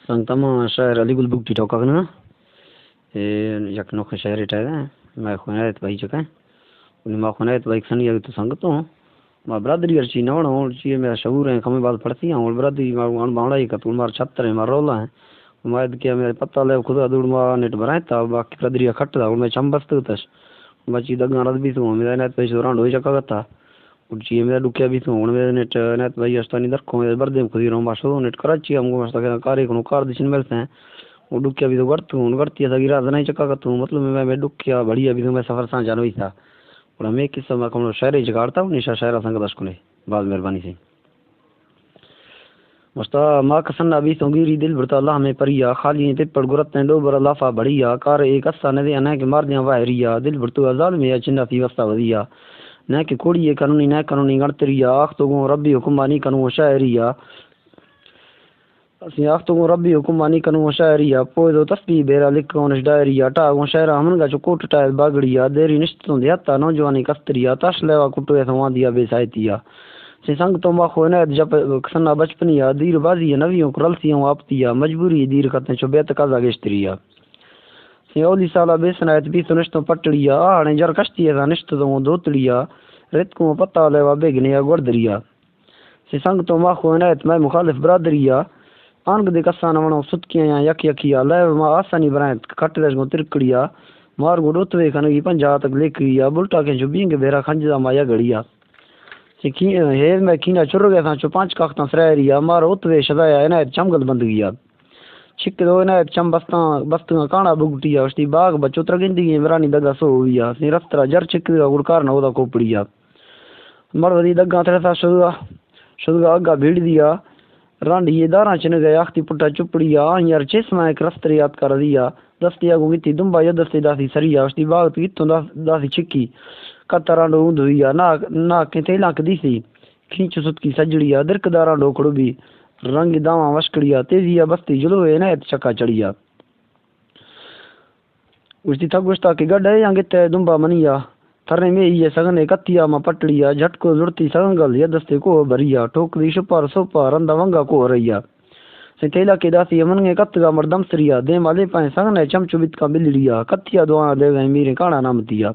Sanktama şair Ali Gulbukti tokakna yak nok şair ita ma khunayat bai chaka uni ma khunayat bai khani yak to sangato ma brother yar chi nawna ol chi me shaur hai kame baat padti hain ol brother ma an baada hi katul mar chhattar hai mar rola hai ma id ke me patta le khuda dur ma net barai ta baki brother ya khatta ol me chambast tas ma chi da ganad bi to me net pe shoran do chaka gata uci me dukya bi to me net bai astani dar ko me bardem khudi rom ba shodo net karachi amgo masta kare kono kar dishin melte hain وہ ڈکیا بھی تو گڑتی تھا گرا نہیں چکا کا تو مطلب میں ڈکیا بڑھیا بھی تو میں سفر سان جانوئی تھا اور میں کس میں کم شہر جگاڑتا ہوں نشا شہر سنگ دس کو بعد مہربانی سے مستا ماں کسن ابھی تو گیری دل بڑتا اللہ میں پریا خالی پپڑ گرت نے ڈوبر لافا بڑھیا کار ایک اسا نے دے انا کہ مار دیاں واہریا دل بڑتو ازال میں چندا تھی وستا ودیا نہ کہ کوڑی قانونی نہ قانونی گڑتریا اخ تو ربی حکمانی کنو شاعریا سیاخ تو ربی حکمانی کنو شاعریا پوئی دو تسبیح بیرا لکھون ڈائریا ٹا گون شہر امن گا چوٹ ٹائل باگڑیا دیری نشت تو دیتا نوجوانی کستریا تاش لیوا کٹو سوان دیا بے سایتیا سی سنگ تو ما خونا جب کسنا بچپنیا دیر بازی نویوں کرلسیوں اپتیا مجبوری دیر کتے چو بیت قضا گشتریا سی اولی سالا بے سنایت بھی تو نشتوں پٹڑیا آنے جر کشتی ہے نشت تو دوتڑیا رت کو پتہ لیوا بیگنیا گردریا سی سنگ تو ما خونا میں مخالف برادریا آنگ دے کسان ونو ستکیاں یک یکیا لے ما آسانی برائیں کٹ دس گو ترکڑیا مار گو دوتوے کھنگی پنجا تک لیکریا بلٹا کے جو بینگ بیرا کھنجدا مایا گڑیا سکی ہے میں کینا چر گیا تھا چو پانچ کاختاں سرائریا مار اوتوے شدایا عنایت چمگل بند گیا چھک دو عنایت چم بستاں کانا بگٹیا استی باغ بچو ترگندگی مرانی دگا سو ہویا سی رفترا جر چھک دا گڑکار نہ ہودا کوپڑیا مر ودی دگا تھا شدگا اگا بھیڑ دیا رانڈی یہ داراں چن گیا اختی پٹا چپڑیا یار چشمہ ایک رفتریات کر دیا دستیا کو گتی دمبا یا دستی داسی سریا استی باغ گتوں داسی چھکی کترانڈو ہوندیا نا کہ تیلا کدیسی کھینچ ست کی سجڑیا درکداراں ڈوکڑو بھی رنگ داواں وشکڑیا تیزیا بستی جلو ہے نہ چکا چڑیا استی تھگوشتا کہ گڈ ہے انگت دمبا منیا تھرنے میں یہ سگنے کتیا ما پٹڑیا جھٹ کو زڑتی سگنگل یا دستے کو بھریا ٹھوکری شپار سوپا رندا ونگا کو ریا سے تیلا کے داسی امن کتگا مردم سریا دے مالے پائیں سگنے چمچو بت کا بلڑیا کتیا دعا دے گئے میرے کانا نامتیا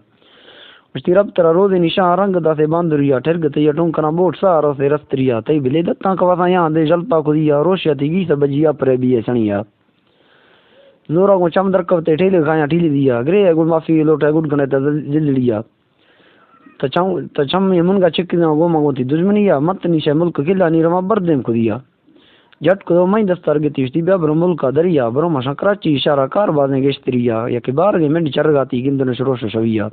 استی رب ترا روز نشان رنگ دا سے باندریا ٹھرگتے یا ٹونکنا بوٹ سارو سے رستریا تے بلے دتاں کوا یہاں دے جلپا کھدیا روشیا تی گی سبجیا پر بھی سنیا زورا کو چم درکتے ٹھیلے کھایا ٹھیلی دیا گرے گل مافی لوٹا گڈ کنے جلڑیا تچم من کا چکنا گو مگوتی دشمنیا مت نیشا ملک کلا نی رما بردم کھدیا جٹ کو میں دستار گتی استی بیا بر ملک دریا برو مشا کراچی اشارہ کار بازیں گشتریا یا کہ بار گے منڈ چرگاتی گندن شروش شویا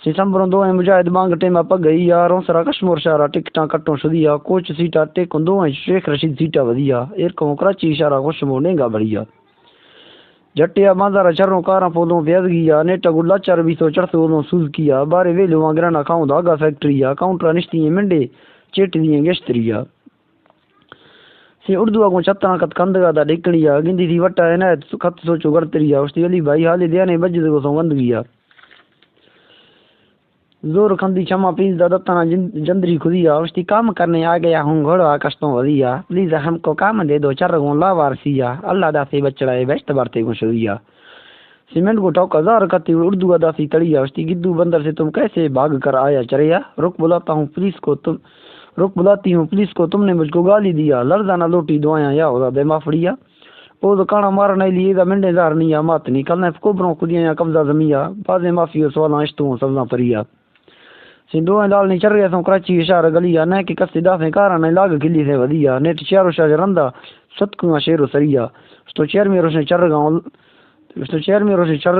سمبروں دو مجاہد مانگ ٹیما پگ گئی یاروں سرا کشمور شارہ ٹکٹاں کٹوں شدیا کوچ سیٹا ٹیکوں دو شیخ رشید سیٹا ودیا ایر کو کراچی اشارہ خوشمو نینگا بڑھیا جٹیا مازارا چروں کاراں پودوں پیاز گیا نیٹا گلا چر بھی تو چڑھتے ودوں سوز کیا بارے ویلو گرانا کھاؤں داگا فیکٹریا کاؤنٹرا نشتی منڈے چیٹ دیاں گشتریا سی اردو کو چتنا کت کندگا دا ڈکڑیا گندی تھی وٹا عنایت خط سوچو گڑتریا استی علی بھائی حالے دیانے بجد کو سو وند گیا زور کھندی چما پیز دا دتنا جندری کھدیا استی کام کرنے آ گیا ہوں گھوڑا کشتوں ودیا پلیز ہم کو کام دے دو چرگوں لا وارسیا اللہ دا سے بچڑائے بیشت بارتے کو شویا سیمنٹ کو ٹوکا زار کتی اردو ادا سی تڑیا استی گدو بندر سے تم کیسے بھاگ کر آیا چریا رک بلاتا ہوں پولیس کو تم نے مجھ کو گالی دیا لرزانہ لوٹی دعائیں یا ہودا بے مافڑیا او تو کانا مارنا لیے دا منڈے دار نیا ماتنی کل نے کوبروں کدیاں یا قبضہ زمیا بازے مافی سوالاں اشتوں سبزاں پریا سندھو لال نے چر گیا تو کراچی اشارہ گلیا نہ کہ کس دا سے کارا نے لاگ کلی سے ودیا نیٹ چارو شاہ رندا ستکو شیر سریا تو چیر میں روشن چر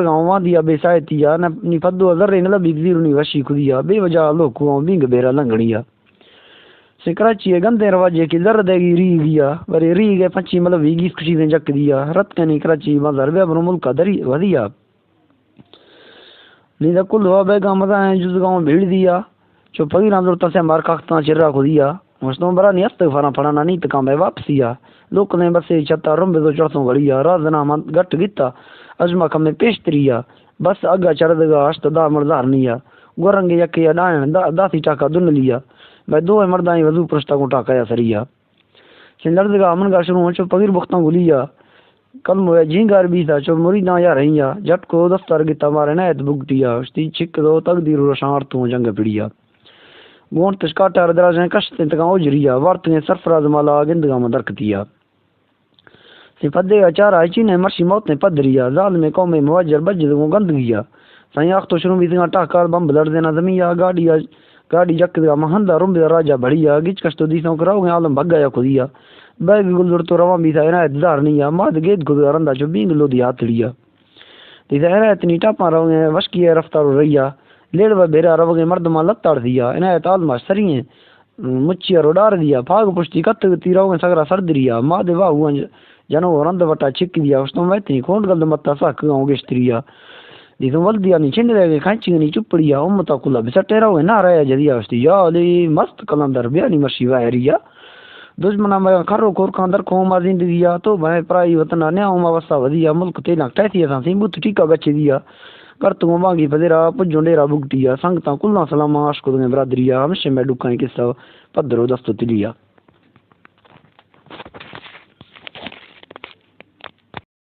گاؤں وان دیا بے سایتیا نی پدو ذرے نہ لبی زیرنی وشی کھدیا بے وجہ لوکو بینگ بیرا لنگڑیا سے کراچی گندے رواجے کی زر دے گی ری گیا برے ری گئے پنچی مطلب ویگی خوشی دے جک دیا رت کنی کراچی بازار بے بر ملک دری ودیا نیدا کل ہوا بیگا مزا ہے جز گاؤں بھیڑ دیا چو پگی رام ضرورت سے مار کاختاں چرا کو دیا مستوں برا نہیں استغفار پڑھانا نہیں تکام بے واپسیا لوک نے بسے چتا رمبے تو چڑھتوں گڑیا رازنا گٹ گتا اجما کم پیش تریا بس اگا چڑھدگا اشت دا مردار نیا گورنگ یکیا ڈائن داسی ٹاکا دن لیا میں دو مرداں وضو پرشتا کو ٹاکایا سریا لڑدگا امن گا شروع چو پگیر بختاں گلیا کل مویا جینگار بھی تھا چو مریداں یا رہیا جٹ کو دفتر گتا مارے نایت بگٹیا اشتی چھک دو تقدیر رشار تو جنگ پڑیا گون تشکاٹار دراجیں کشتے تکاں اجریا وارتیں سرفراز مالا گندگا مدرکتیا سپدے اچارا چینے مرشی موتیں پدریا ظالم قوم مواجر بجدگوں گندگیا سائیں آختو شروع بھی تنگا ٹاکار بمب لڑ دینا زمیا گاڑی جک دگا مہندہ رمب راجہ بڑھیا گچ کشتو دیسوں کراؤ گے عالم بھگا یا خودیا بیگ گلدر تو رواں بھی تھا عنایت دار نیا ماد گیت گزر رندا چو بینگ لو دی ہاتھڑیا دیسا عنایت نی ٹاپاں رو گے وشکی ہے رفتار ریا لیڑ و بیرا رو گے مردماں لتاڑ دیا عنایت آلما سریں مچیا رو ڈار دیا پھاگ پشتی کت تیرو گے سگرا سردریا ماد واہ ہوا جنو رند وٹا چک دیا اس تو میتنی کھونڈ گل متا ساک گاؤں گشتریا دیسوں ولدیا نی چھن رہ گے کھانچی نی چپڑیا امتا کلا بسٹے رو گے نہ رہا جدیا استی یا علی مست کلندر بیانی مرشی واہریا دشمنا میں کھرو کور کاندر قوم زندگیا تو بھائی پرائی وطن نیا ما وسا ودیا ملک تینا ٹیسی اساں سی بوت ٹھیکا گچ دیا کرتو مانگی پدرا پجو ڈیرا بگٹیا سنگتا کلا سلام عاشق دے برادریا ہمیشہ میں ڈکائی قصہ پدرو دستو تلیا